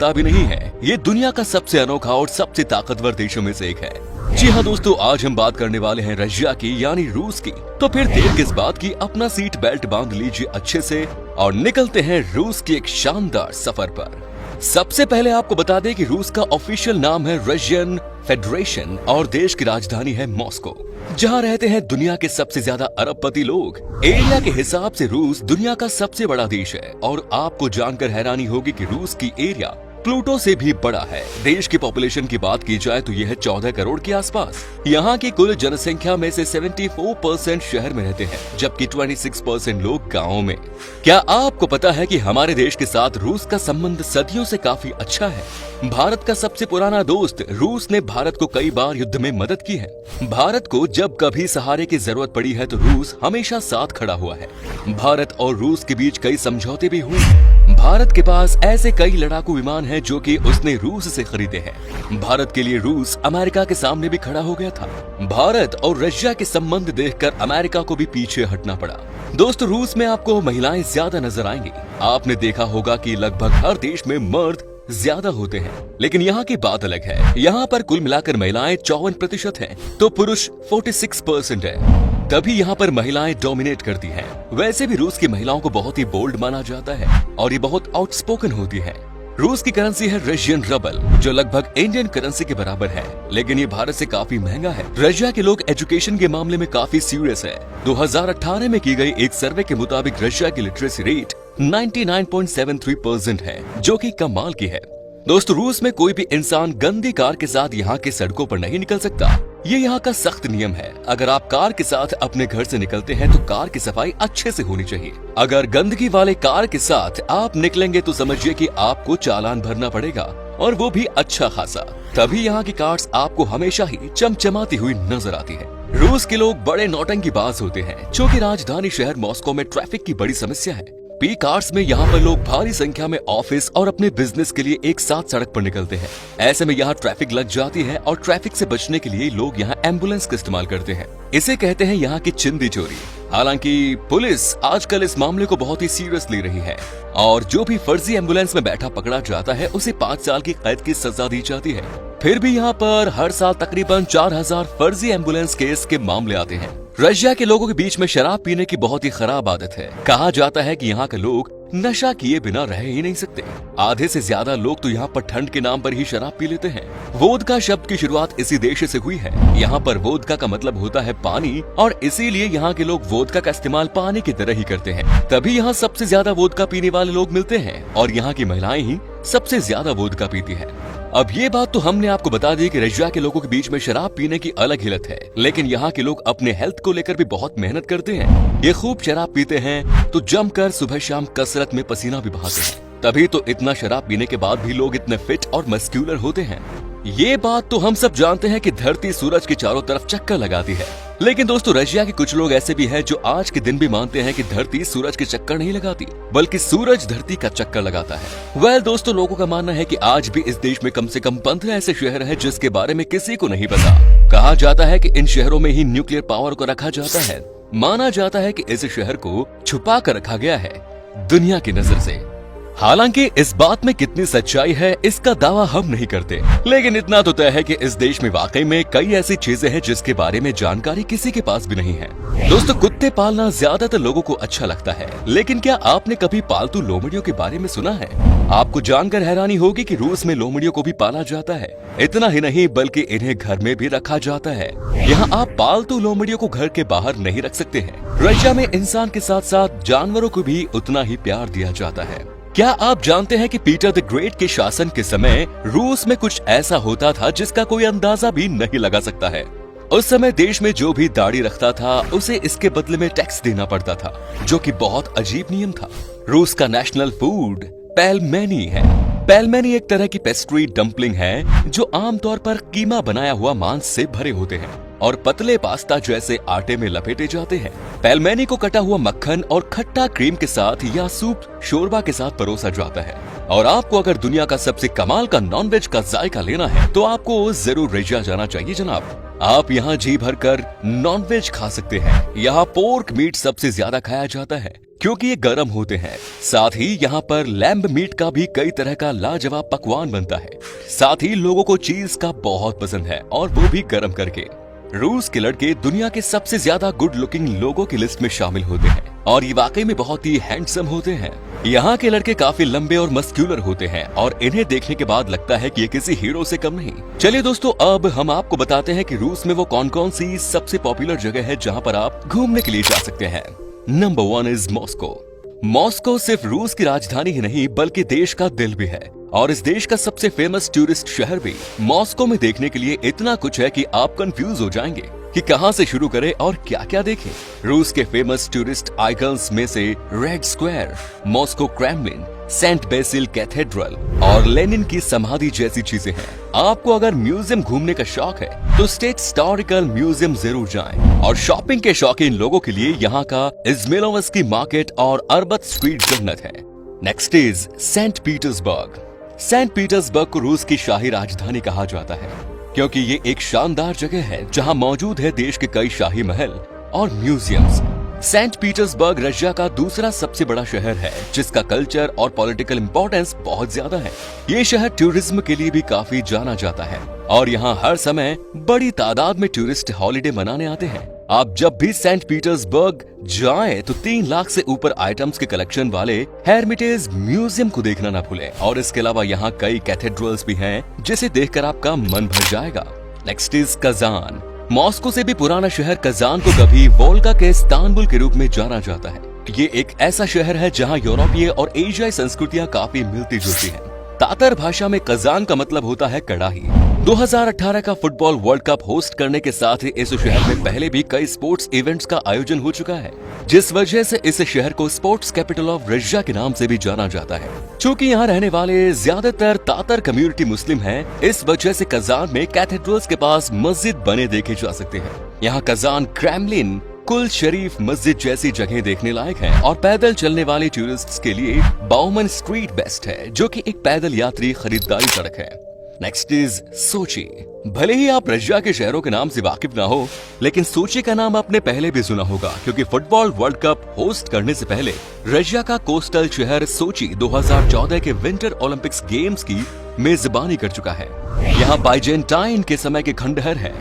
पता भी नहीं है। ये दुनिया का सबसे अनोखा और सबसे ताकतवर देशों में से एक है। जी हाँ दोस्तों, आज हम बात करने वाले हैं रशिया की यानी रूस की। तो फिर देर किस बात की, अपना सीट बेल्ट बांध लीजिए अच्छे से और निकलते हैं रूस की एक शानदार सफर पर। सबसे पहले आपको बता दें कि रूस का ऑफिशियल नाम है रशियन फेडरेशन और देश की राजधानी है मॉस्को, जहां रहते हैं दुनिया के सबसे ज्यादा अरबपति लोग। एरिया के हिसाब से रूस दुनिया का सबसे बड़ा देश है और आपको जानकर हैरानी होगी कि रूस की एरिया प्लूटो से भी बड़ा है। देश की पॉपुलेशन की बात की जाए तो यह है 14 करोड़ के आसपास। यहाँ की कुल जनसंख्या में से 74% शहर में रहते हैं, जबकि 26% लोग गाँव में। क्या आपको पता है कि हमारे देश के साथ रूस का संबंध सदियों से काफी अच्छा है। भारत का सबसे पुराना दोस्त रूस ने भारत को कई बार युद्ध में मदद की है। भारत को जब कभी सहारे की जरूरत पड़ी है तो रूस हमेशा साथ खड़ा हुआ है। भारत और रूस के बीच कई समझौते भी हुए। भारत के पास ऐसे कई लड़ाकू विमान हैं जो कि उसने रूस से खरीदे हैं। भारत के लिए रूस अमेरिका के सामने भी खड़ा हो गया था। भारत और रशिया के संबंध देखकर अमेरिका को भी पीछे हटना पड़ा। दोस्तों, रूस में आपको महिलाएं ज्यादा नजर आएंगी। आपने देखा होगा कि लगभग हर देश में मर्द ज्यादा होते हैं, लेकिन यहाँ की बात अलग है। यहाँ पर कुल मिलाकर महिलाएं 54% हैं, तो पुरुष 46% है। तभी यहाँ पर महिलाएं डोमिनेट करती हैं। वैसे भी रूस की महिलाओं को बहुत ही बोल्ड माना जाता है और ये बहुत आउटस्पोकन होती है। रूस की करेंसी है रशियन रबल, जो लगभग इंडियन करेंसी के बराबर है, लेकिन ये भारत से काफी महंगा है। रशिया के लोग एजुकेशन के मामले में काफी सीरियस है। 2018 में की गई एक सर्वे के मुताबिक रशिया की लिटरेसी रेट 99.73% है, जो कि कमाल की है। दोस्तों, रूस में कोई भी इंसान गंदी कार के साथ यहाँ के सड़कों पर नहीं निकल सकता। ये यहाँ का सख्त नियम है। अगर आप कार के साथ अपने घर से निकलते हैं तो कार की सफाई अच्छे से होनी चाहिए। अगर गंदगी वाले कार के साथ आप निकलेंगे तो समझिए कि आपको चालान भरना पड़ेगा, और वो भी अच्छा खासा। तभी यहाँ की कार्स आपको हमेशा ही चमचमाती हुई नजर आती है। रूस के लोग बड़े नौटंकीबाज होते हैं, क्योंकि राजधानी शहर मॉस्को में ट्रैफिक की बड़ी समस्या है। पीक आवर्स में यहाँ पर लोग भारी संख्या में ऑफिस और अपने बिजनेस के लिए एक साथ सड़क पर निकलते हैं। ऐसे में यहाँ ट्रैफिक लग जाती है और ट्रैफिक से बचने के लिए लोग यहाँ एम्बुलेंस का इस्तेमाल करते हैं। इसे कहते हैं यहाँ की चिंदी चोरी। हालांकि पुलिस आजकल इस मामले को बहुत ही सीरियस ले रही है और जो भी फर्जी एम्बुलेंस में बैठा पकड़ा जाता है उसे 5 साल की कैद की सजा दी जाती है। फिर भी यहाँ पर हर साल तकरीबन 4000 फर्जी एम्बुलेंस केस के मामले आते हैं। रशिया के लोगों के बीच में शराब पीने की बहुत ही खराब आदत है। कहा जाता है कि यहाँ के लोग नशा किए बिना रह ही नहीं सकते। आधे से ज्यादा लोग तो यहाँ पर ठंड के नाम पर ही शराब पी लेते हैं। वोदका शब्द की शुरुआत इसी देश से हुई है। यहाँ पर वोदका का मतलब होता है पानी, और इसीलिए यहाँ के लोग वोदका का इस्तेमाल पानी की तरह ही करते हैं। तभी यहाँ सबसे ज्यादा वोदका पीने वाले लोग मिलते हैं और यहाँ की महिलाएं ही सबसे ज्यादा वोदका पीती है। अब ये बात तो हमने आपको बता दी कि रशिया के लोगों के बीच में शराब पीने की अलग ही लत है, लेकिन यहाँ के लोग अपने हेल्थ को लेकर भी बहुत मेहनत करते हैं। ये खूब शराब पीते हैं तो जमकर सुबह शाम कसरत में पसीना भी बहाते हैं। तभी तो इतना शराब पीने के बाद भी लोग इतने फिट और मस्क्यूलर होते हैं। ये बात तो हम सब जानते हैं कि धरती सूरज के चारों तरफ चक्कर लगाती है, लेकिन दोस्तों रशिया के कुछ लोग ऐसे भी हैं जो आज के दिन भी मानते हैं कि धरती सूरज के चक्कर नहीं लगाती, बल्कि सूरज धरती का चक्कर लगाता है। दोस्तों, लोगों का मानना है कि आज भी इस देश में कम से कम 15 ऐसे शहर हैं जिसके बारे में किसी को नहीं पता। कहा जाता है कि इन शहरों में ही न्यूक्लियर पावर को रखा जाता है। माना जाता है कि इस शहर को छुपा कर रखा गया है दुनिया की नजर से। हालांकि इस बात में कितनी सच्चाई है इसका दावा हम नहीं करते, लेकिन इतना तो तय है कि इस देश में वाकई में कई ऐसी चीजें हैं जिसके बारे में जानकारी किसी के पास भी नहीं है। दोस्तों, कुत्ते पालना ज्यादातर लोगों को अच्छा लगता है, लेकिन क्या आपने कभी पालतू लोमड़ियों के बारे में सुना है? आपको जानकर हैरानी होगी कि रूस में लोमड़ियों को भी पाला जाता है। इतना ही नहीं बल्कि इन्हें घर में भी रखा जाता है। यहाँ आप पालतू लोमड़ियों को घर के बाहर नहीं रख सकते हैं। रशिया में इंसान के साथ साथ जानवरों को भी उतना ही प्यार दिया जाता है। क्या आप जानते हैं कि पीटर द ग्रेट के शासन के समय रूस में कुछ ऐसा होता था जिसका कोई अंदाजा भी नहीं लगा सकता है। उस समय देश में जो भी दाढ़ी रखता था उसे इसके बदले में टैक्स देना पड़ता था, जो कि बहुत अजीब नियम था। रूस का नेशनल फूड पेलमेनी है। पेलमेनी एक तरह की पेस्ट्री डम्पलिंग है जो आमतौर पर कीमा बनाया हुआ मांस से भरे होते हैं और पतले पास्ता जैसे आटे में लपेटे जाते हैं। पेलमेनी को कटा हुआ मक्खन और खट्टा क्रीम के साथ या सूप शोरबा के साथ परोसा जाता है। और आपको अगर दुनिया का सबसे कमाल का नॉनवेज का जायका लेना है तो आपको जरूर रजिया जाना चाहिए जनाब। आप यहाँ जी भर कर नॉनवेज खा सकते हैं। यहाँ पोर्क मीट सबसे ज्यादा खाया जाता है क्योंकि ये गर्म होते हैं। साथ ही यहाँ पर लैम्ब मीट का भी कई तरह का लाजवाब पकवान बनता है। साथ ही लोगों को चीज का बहुत पसंद है और वो भी गर्म करके। रूस के लड़के दुनिया के सबसे ज्यादा गुड लुकिंग लोगों की लिस्ट में शामिल होते हैं और ये वाकई में बहुत ही हैंडसम होते हैं। यहाँ के लड़के काफी लंबे और मस्क्यूलर होते हैं और इन्हें देखने के बाद लगता है कि ये किसी हीरो से कम नहीं। चलिए दोस्तों, अब हम आपको बताते हैं कि रूस में वो कौन कौन सी सबसे पॉपुलर जगह है जहाँ पर आप घूमने के लिए जा सकते हैं। Number 1 is Moscow. मॉस्को सिर्फ रूस की राजधानी ही नहीं बल्कि देश का दिल भी है और इस देश का सबसे फेमस टूरिस्ट शहर भी। मॉस्को में देखने के लिए इतना कुछ है कि आप कंफ्यूज हो जाएंगे कि कहां से शुरू करें और क्या क्या देखें। रूस के फेमस टूरिस्ट आइकन्स में से Red Square, Moscow Kremlin, Saint Basil Cathedral और लेनिन की समाधि जैसी चीजें हैं। आपको अगर म्यूजियम घूमने का शौक है तो स्टेट हिस्टोरिकल म्यूजियम जरूर जाएं। और शॉपिंग के शौकीन लोगों के लिए यहाँ का इज़्माइलोव्स्की मार्केट और अर्बत स्ट्रीट जन्नत है। Next is Saint Petersburg. Saint Petersburg को रूस की शाही राजधानी कहा जाता है क्योंकि ये एक शानदार जगह है जहां मौजूद है देश के कई शाही महल और म्यूजियम्स। सेंट पीटर्सबर्ग रशिया का दूसरा सबसे बड़ा शहर है जिसका कल्चर और पॉलिटिकल इम्पोर्टेंस बहुत ज्यादा है। ये शहर टूरिज्म के लिए भी काफी जाना जाता है और यहाँ हर समय बड़ी तादाद में टूरिस्ट हॉलिडे मनाने आते हैं। आप जब भी सेंट पीटर्सबर्ग जाएं तो 3 लाख से ऊपर आइटम्स के कलेक्शन वाले हेर्मिटेज म्यूजियम को देखना ना भूलें। और इसके अलावा यहाँ कई कैथेड्रल्स भी हैं जिसे देखकर आपका मन भर जाएगा। Next is Kazan. मॉस्को से भी पुराना शहर कजान को कभी वोल्गा के इस्तांबुल के रूप में जाना जाता है। ये एक ऐसा शहर है जहाँ यूरोपीय और एशियाई संस्कृतियाँ काफी मिलती जुलती हैं। तातर भाषा में कजान का मतलब होता है कड़ाही। 2018 का फुटबॉल वर्ल्ड कप होस्ट करने के साथ ही इस शहर में पहले भी कई स्पोर्ट्स इवेंट्स का आयोजन हो चुका है, जिस वजह से इस शहर को स्पोर्ट्स कैपिटल ऑफ रशिया के नाम से भी जाना जाता है। चूँकि यहाँ रहने वाले ज्यादातर तातर कम्युनिटी मुस्लिम हैं, इस वजह से कजान में कैथेड्रल्स के पास मस्जिद बने देखे जा सकते हैं। यहाँ कजान क्रेमलिन, कुल शरीफ मस्जिद जैसी जगह देखने लायक है और पैदल चलने वाले टूरिस्ट्स के लिए बाउमन स्ट्रीट बेस्ट है, जो कि एक पैदल यात्री खरीदारी सड़क है। नेक्स्ट इज सोची। भले ही आप रशिया के शहरों के नाम से वाकिफ ना हो, लेकिन सोची का नाम आपने पहले भी सुना होगा क्योंकि फुटबॉल वर्ल्ड कप होस्ट करने से पहले रशिया का कोस्टल शहर सोची 2014 के विंटर ओलंपिक्स गेम्स की मेजबानी कर चुका है। यहाँ बाइजेंटाइन के समय के खंडहर है।